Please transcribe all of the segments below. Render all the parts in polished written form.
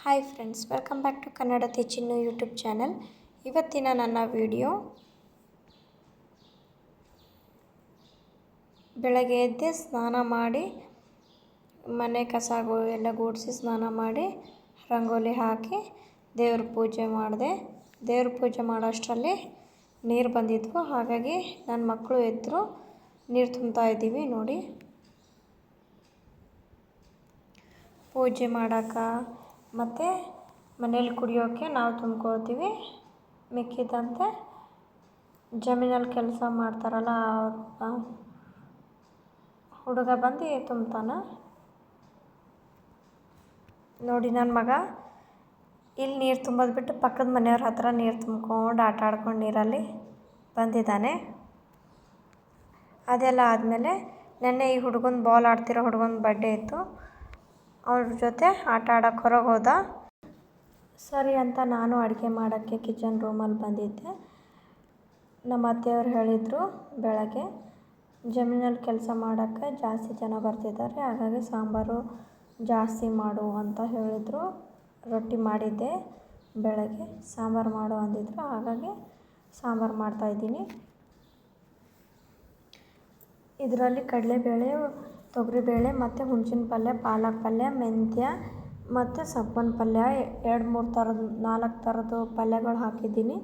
Hi friends, welcome back to Kannadati Chinnu YouTube channel. ಇವತ್ತಿನ ನನ್ನ video ಬೆಳಗ್ಗೆ ಎದ್ದು ಸ್ನಾನ ಮಾಡಿ ಮನೆ ಕಸ ಎಲ್ಲ ಗುಡಿಸಿ ಸ್ನಾನ ಮಾಡಿ ರಂಗೋಲಿ ಹಾಕಿ ದೇವ್ರ ಪೂಜೆ ಮಾಡಿದೆ. ದೇವ್ರ ಪೂಜೆ ಮಾಡೋ ಅಷ್ಟರಲ್ಲಿ ನೀರು ಬಂದಿದ್ವು. ಹಾಗಾಗಿ ನನ್ನ ಮಕ್ಕಳು ಎದ್ದರು, ನೀರು ತುಂಬ್ತಾ ಇದ್ದೀವಿ. ನೋಡಿ, ಪೂಜೆ ಮಾಡೋಕೆ ಮತ್ತು ಮನೇಲಿ ಕುಡಿಯೋಕ್ಕೆ ನಾವು ತುಂಬ್ಕೋತೀವಿ. ಮಿಕ್ಕಿದಂತೆ ಜಮೀನಲ್ಲಿ ಕೆಲಸ ಮಾಡ್ತಾರಲ್ಲ ಹುಡುಗ ಬಂದು ತುಂಬ್ತಾನೆ. ನೋಡಿ, ನನ್ನ ಮಗ ಇಲ್ಲಿ ನೀರು ತುಂಬೋದು ಬಿಟ್ಟು ಪಕ್ಕದ ಮನೆಯವ್ರ ಹತ್ರ ನೀರು ತುಂಬ್ಕೊಂಡು ಆಟ ಆಡ್ಕೊಂಡು ನೀರಲ್ಲಿ ಬಂದಿದ್ದಾನೆ. ಅದೆಲ್ಲ ಆದಮೇಲೆ ನೆನ್ನೆ ಈ ಹುಡುಗನ ಬಾಲ್ ಆಡ್ತಿರೋ ಹುಡುಗನ ಬರ್ಡೇ ಇತ್ತು. ಅವ್ರ ಜೊತೆ ಆಟ ಆಡೋಕ್ಕೆ ಹೊರಗೆ ಹೋದ. ಸರಿ ಅಂತ ನಾನು ಅಡುಗೆ ಮಾಡೋಕ್ಕೆ ಕಿಚನ್ ರೂಮಲ್ಲಿ ಬಂದಿದ್ದೆ. ನಮ್ಮ ಅತ್ತೆಯವರು ಹೇಳಿದರು, ಬೆಳಗ್ಗೆ ಜಮೀನಲ್ಲಿ ಕೆಲಸ ಮಾಡೋಕ್ಕೆ ಜಾಸ್ತಿ ಜನ ಬರ್ತಿದ್ದಾರೆ, ಹಾಗಾಗಿ ಸಾಂಬಾರು ಜಾಸ್ತಿ ಮಾಡು ಅಂತ ಹೇಳಿದರು. ರೊಟ್ಟಿ ಮಾಡಿದ್ದೆ, ಬೆಳಗ್ಗೆ ಸಾಂಬಾರು ಮಾಡು ಅಂದಿದ್ರು, ಹಾಗಾಗಿ ಸಾಂಬಾರು ಮಾಡ್ತಾಯಿದ್ದೀನಿ. ಇದರಲ್ಲಿ ಕಡಲೆಬೇಳೆ, ತೊಗರಿಬೇಳೆ ಮತ್ತು ಹುಣಸಿನ ಪಲ್ಯ, ಪಾಲಕ್ ಪಲ್ಯ, ಮೆಂತ್ಯ ಮತ್ತು ಸೊಪ್ಪಿನ ಪಲ್ಯ 2-3 ಥರದ್ದು 4 ಥರದ್ದು ಪಲ್ಯಗಳು ಹಾಕಿದ್ದೀನಿ.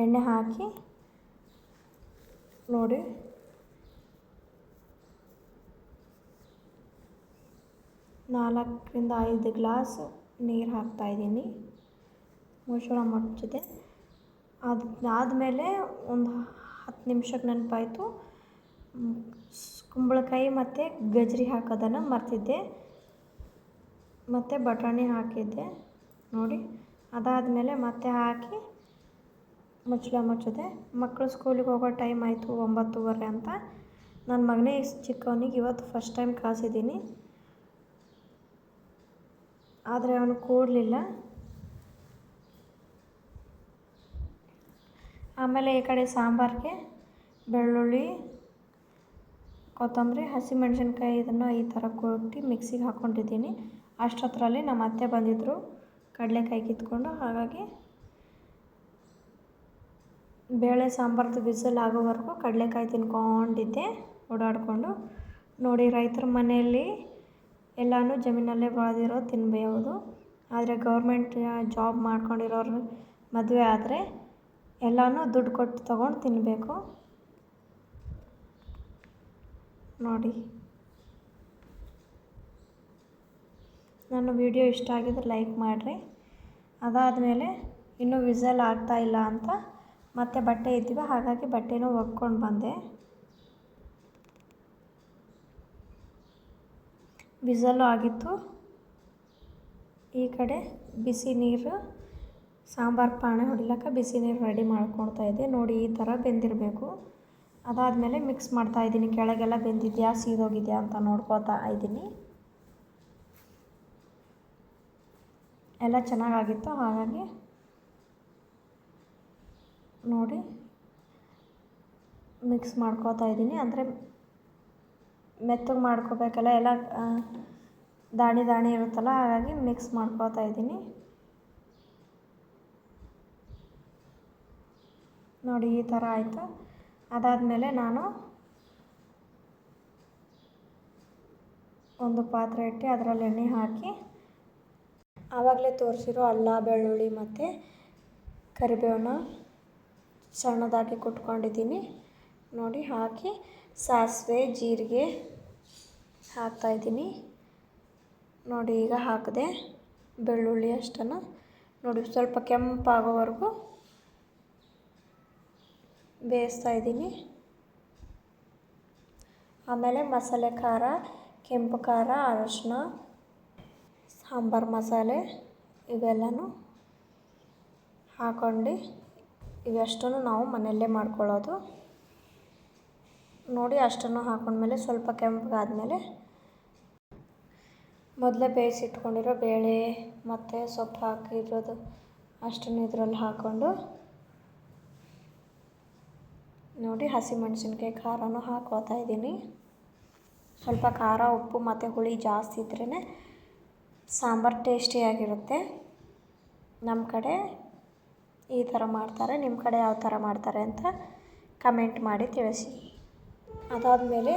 ಎಣ್ಣೆ ಹಾಕಿ ನೋಡಿ, 4-5 ಗ್ಲಾಸ್ ನೀರು ಹಾಕ್ತಾಯಿದ್ದೀನಿ. ಮುಚ್ಚಳ ಮುಚ್ಚಿದೆ. ಅದಾದಮೇಲೆ ಒಂದು 10 ನಿಮಿಷಕ್ಕೆ ನೆನಪಾಯಿತು, ಕುಂಬಳಕಾಯಿ ಮತ್ತು ಗಜ್ರಿ ಹಾಕೋದನ್ನು ಮರ್ತಿದ್ದೆ, ಮತ್ತು ಬಟಾಣಿ ಹಾಕಿದ್ದೆ. ನೋಡಿ, ಅದಾದಮೇಲೆ ಮತ್ತೆ ಹಾಕಿ ಮುಚ್ಚಳ ಮುಚ್ಚಿದೆ. ಮಕ್ಕಳು ಸ್ಕೂಲಿಗೆ ಹೋಗೋ ಟೈಮ್ ಆಯಿತು, 9:30 ಅಂತ. ನನ್ನ ಮಗನೇ ಚಿಕ್ಕವನಿಗೆ ಇವತ್ತು ಫಸ್ಟ್ ಟೈಮ್ ಕಾಸಿದ್ದೀನಿ, ಆದರೆ ಅವನು ಕೂಡಲಿಲ್ಲ. ಆಮೇಲೆ ಈ ಕಡೆ ಸಾಂಬಾರಿಗೆ ಬೆಳ್ಳುಳ್ಳಿ, ಕೊತ್ತಂಬರಿ, ಹಸಿಮೆಣ್ಸಿನ್ಕಾಯಿ ಇದನ್ನು ಈ ಥರ ಕೊಟ್ಟು ಮಿಕ್ಸಿಗೆ ಹಾಕ್ಕೊಂಡಿದ್ದೀನಿ. ಅಷ್ಟೊತ್ತರಲ್ಲಿ ನಮ್ಮ ಅತ್ತೆ ಬಂದಿದ್ದರು ಕಡಲೆಕಾಯಿ ಕಿತ್ಕೊಂಡು. ಹಾಗಾಗಿ ಬೇಳೆ ಸಾಂಬಾರ್ದು ವಿಸಲ್ ಆಗೋವರೆಗೂ ಕಡಲೆಕಾಯಿ ತಿನ್ಕೊಂಡಿದ್ದೆ ಓಡಾಡಿಕೊಂಡು. ನೋಡಿ, ರೈತರ ಮನೆಯಲ್ಲಿ ಎಲ್ಲನೂ ಜಮೀನಲ್ಲೇ ಬೆಳೆದಿರೋದು ತಿನ್ಬೋದು. ಆದರೆ ಗೌರ್ಮೆಂಟ್ ಜಾಬ್ ಮಾಡ್ಕೊಂಡಿರೋರು ಮದುವೆ ಆದರೆ ಎಲ್ಲನೂ ದುಡ್ಡು ಕೊಟ್ಟು ತೊಗೊಂಡು ತಿನ್ನಬೇಕು. ನೋಡಿ, ನನ್ನ ವಿಡಿಯೋ ಇಷ್ಟ ಆಗಿದ್ರೆ ಲೈಕ್ ಮಾಡಿರಿ. ಅದಾದಮೇಲೆ ಇನ್ನೂ ವಿಸಲ್ ಆಗ್ತಾಯಿಲ್ಲ ಅಂತ ಮತ್ತೆ ಬಟ್ಟೆ ಇದ್ದಿವೆ, ಹಾಗಾಗಿ ಬಟ್ಟೆನೂ ಒಗ್ಕೊಂಡು ಬಂದೆ. ವಿಸಲ್ಲು ಆಗಿತ್ತು. ಈ ಕಡೆ ಬಿಸಿ ನೀರು, ಸಾಂಬಾರು ಪಾಣೆ ಹೊಡಿಲಿಕ್ಕೆ ಬಿಸಿ ನೀರು ರೆಡಿ ಮಾಡ್ಕೊಳ್ತಾ ಇದ್ದೆ. ನೋಡಿ, ಈ ಥರ ಬೆಂದಿರಬೇಕು. ಅದಾದಮೇಲೆ ಮಿಕ್ಸ್ ಮಾಡ್ತಾಯಿದ್ದೀನಿ. ಕೆಳಗೆಲ್ಲ ಬೆಂದಿದೆಯಾ ಸೀದೋಗಿದೆಯಾ ಅಂತ ನೋಡ್ಕೊತಾ ಇದ್ದೀನಿ. ಎಲ್ಲ ಚೆನ್ನಾಗಾಗಿತ್ತು. ಹಾಗಾಗಿ ನೋಡಿ, ಮಿಕ್ಸ್ ಮಾಡ್ಕೊತಾ ಇದ್ದೀನಿ. ಅಂದರೆ ಮೆತ್ತಗೆ ಮಾಡ್ಕೋಬೇಕಲ್ಲ, ಎಲ್ಲ ದಾಣಿ ದಾಣಿ ಇರುತ್ತಲ್ಲ, ಹಾಗಾಗಿ ಮಿಕ್ಸ್ ಮಾಡ್ಕೊತಾ ಇದ್ದೀನಿ. ನೋಡಿ, ಈ ಥರ ಆಯಿತು. ಅದಾದಮೇಲೆ ನಾನು ಒಂದು ಪಾತ್ರೆ ಇಟ್ಟು ಅದರಲ್ಲಿ ಎಣ್ಣೆ ಹಾಕಿ ಆವಾಗಲೇ ತೋರಿಸಿರೋ ಅಲ್ಲ, ಬೆಳ್ಳುಳ್ಳಿ ಮತ್ತು ಕರಿಬೇವನ್ನ ಸಣ್ಣದಾಗಿ ಕುಟ್ಕೊಂಡಿದ್ದೀನಿ. ನೋಡಿ, ಹಾಕಿ ಸಾಸಿವೆ, ಜೀರಿಗೆ ಹಾಕ್ತಾಯಿದ್ದೀನಿ. ನೋಡಿ, ಈಗ ಹಾಕಿದೆ ಬೆಳ್ಳುಳ್ಳಿ ಅಷ್ಟನ್ನು. ನೋಡಿ, ಸ್ವಲ್ಪ ಕೆಂಪಾಗೋವರೆಗೂ ಬೇಯಿಸ್ತಾ ಇದ್ದೀನಿ. ಆಮೇಲೆ ಮಸಾಲೆ ಖಾರ, ಕೆಂಪು ಖಾರ, ಅರಶಿನ, ಸಾಂಬಾರು ಮಸಾಲೆ ಇವೆಲ್ಲನೂ ಹಾಕ್ಕೊಂಡು, ಇವೆಷ್ಟನ್ನು ನಾವು ಮನೆಯಲ್ಲೇ ಮಾಡ್ಕೊಳ್ಳೋದು. ನೋಡಿ, ಅಷ್ಟನ್ನು ಹಾಕೊಂಡ್ಮೇಲೆ ಸ್ವಲ್ಪ ಕೆಂಪಗಾದಮೇಲೆ ಮೊದಲೇ ಬೇಯಿಸಿಟ್ಕೊಂಡಿರೋ ಬೇಳೆ ಮತ್ತು ಸೊಪ್ಪು ಹಾಕಿರೋದು ಅಷ್ಟನ್ನು ಇದರಲ್ಲಿ ಹಾಕ್ಕೊಂಡು, ನೋಡಿ, ಹಸಿಮೆಣ್ಸಿನ್ಕಾಯಿ ಖಾರನೂ ಹಾಕ್ಕೋತಾ ಇದ್ದೀನಿ. ಸ್ವಲ್ಪ ಖಾರ, ಉಪ್ಪು ಮತ್ತು ಹುಳಿ ಜಾಸ್ತಿ ಇದ್ರೇ ಸಾಂಬಾರು ಟೇಸ್ಟಿಯಾಗಿರುತ್ತೆ. ನಮ್ಮ ಕಡೆ ಈ ಥರ ಮಾಡ್ತಾರೆ, ನಿಮ್ಮ ಕಡೆ ಯಾವ ಥರ ಮಾಡ್ತಾರೆ ಅಂತ ಕಮೆಂಟ್ ಮಾಡಿ ತಿಳಿಸಿ. ಅದಾದಮೇಲೆ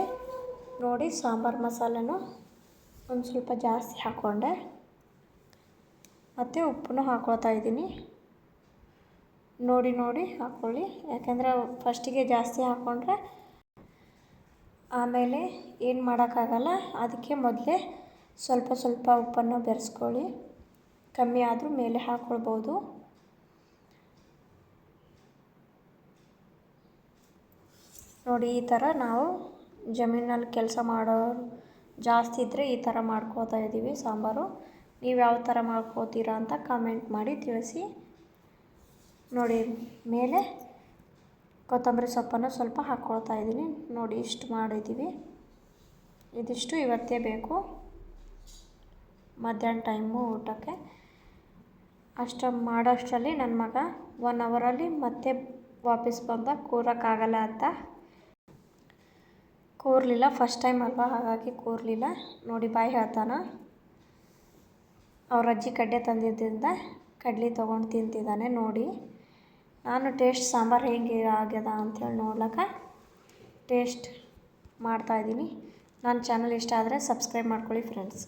ನೋಡಿ ಸಾಂಬಾರು ಮಸಾಲೆನೂ ಒಂದು ಸ್ವಲ್ಪ ಜಾಸ್ತಿ ಹಾಕ್ಕೊಂಡೆ, ಮತ್ತು ಉಪ್ಪನ್ನು ಹಾಕ್ಕೊಳ್ತಾ ಇದ್ದೀನಿ. ನೋಡಿ ಹಾಕ್ಕೊಳ್ಳಿ, ಯಾಕೆಂದರೆ ಫಸ್ಟಿಗೆ ಜಾಸ್ತಿ ಹಾಕ್ಕೊಂಡ್ರೆ ಆಮೇಲೆ ಏನು ಮಾಡೋಕ್ಕಾಗಲ್ಲ. ಅದಕ್ಕೆ ಮೊದಲೇ ಸ್ವಲ್ಪ ಉಪ್ಪನ್ನು ಬೆರೆಸ್ಕೊಳ್ಳಿ, ಕಮ್ಮಿ ಆದರೂ ಮೇಲೆ ಹಾಕ್ಕೊಳ್ಬೋದು. ನೋಡಿ ಈ ಥರ ನಾವು ಜಮೀನಲ್ಲಿ ಕೆಲಸ ಮಾಡೋರು ಜಾಸ್ತಿ ಇದ್ದರೆ ಈ ಥರ ಮಾಡ್ಕೋತಾ ಇದ್ದೀವಿ ಸಾಂಬಾರು. ನೀವು ಯಾವ ಥರ ಮಾಡ್ಕೋತೀರಾ ಅಂತ ಕಮೆಂಟ್ ಮಾಡಿ ತಿಳಿಸಿ. ನೋಡಿ ಮೇಲೆ ಕೊತ್ತಂಬರಿ ಸೊಪ್ಪನ್ನು ಸ್ವಲ್ಪ ಹಾಕ್ಕೊಳ್ತಾ ಇದ್ದೀನಿ. ನೋಡಿ ಇಷ್ಟು ಮಾಡಿದ್ದೀವಿ, ಇದಿಷ್ಟು ಇವತ್ತೇ ಬೇಕು ಮಧ್ಯಾಹ್ನ ಟೈಮು ಊಟಕ್ಕೆ. ಅಷ್ಟು ಮಾಡೋಷ್ಟರಲ್ಲಿ ನನ್ನ ಮಗ 1 ಅವರಲ್ಲಿ ಮತ್ತೆ ವಾಪಸ್ ಬಂದ. ಕೂರೋಕ್ಕಾಗಲ್ಲ ಅಂತ ಕೂರಲಿಲ್ಲ, ಫಸ್ಟ್ ಟೈಮ್ ಅಲ್ವಾ ಹಾಗಾಗಿ ಕೂರಲಿಲ್ಲ. ನೋಡಿ ಬಾಯಿ ಹೇಳ್ತಾನೆ. ಅವ್ರ ಅಜ್ಜಿ ಕಡ್ಲೆ ತಂದಿದ್ದರಿಂದ ಕಡ್ಲೆ ತೊಗೊಂಡು ತಿಂತಿದ್ದಾನೆ. ನೋಡಿ ನಾನು ಟೇಸ್ಟ್ ಸಾಂಬಾರು ಹೇಗೆ ಆಗ್ಯದ ಅಂಥೇಳಿ ನೋಡ್ಲಿಕ್ಕೆ ಟೇಸ್ಟ್ ಮಾಡ್ತಾಯಿದ್ದೀನಿ. ನನ್ನ ಚಾನಲ್ ಇಷ್ಟ ಆದರೆ ಸಬ್ಸ್ಕ್ರೈಬ್ ಮಾಡ್ಕೊಳ್ಳಿ ಫ್ರೆಂಡ್ಸ್.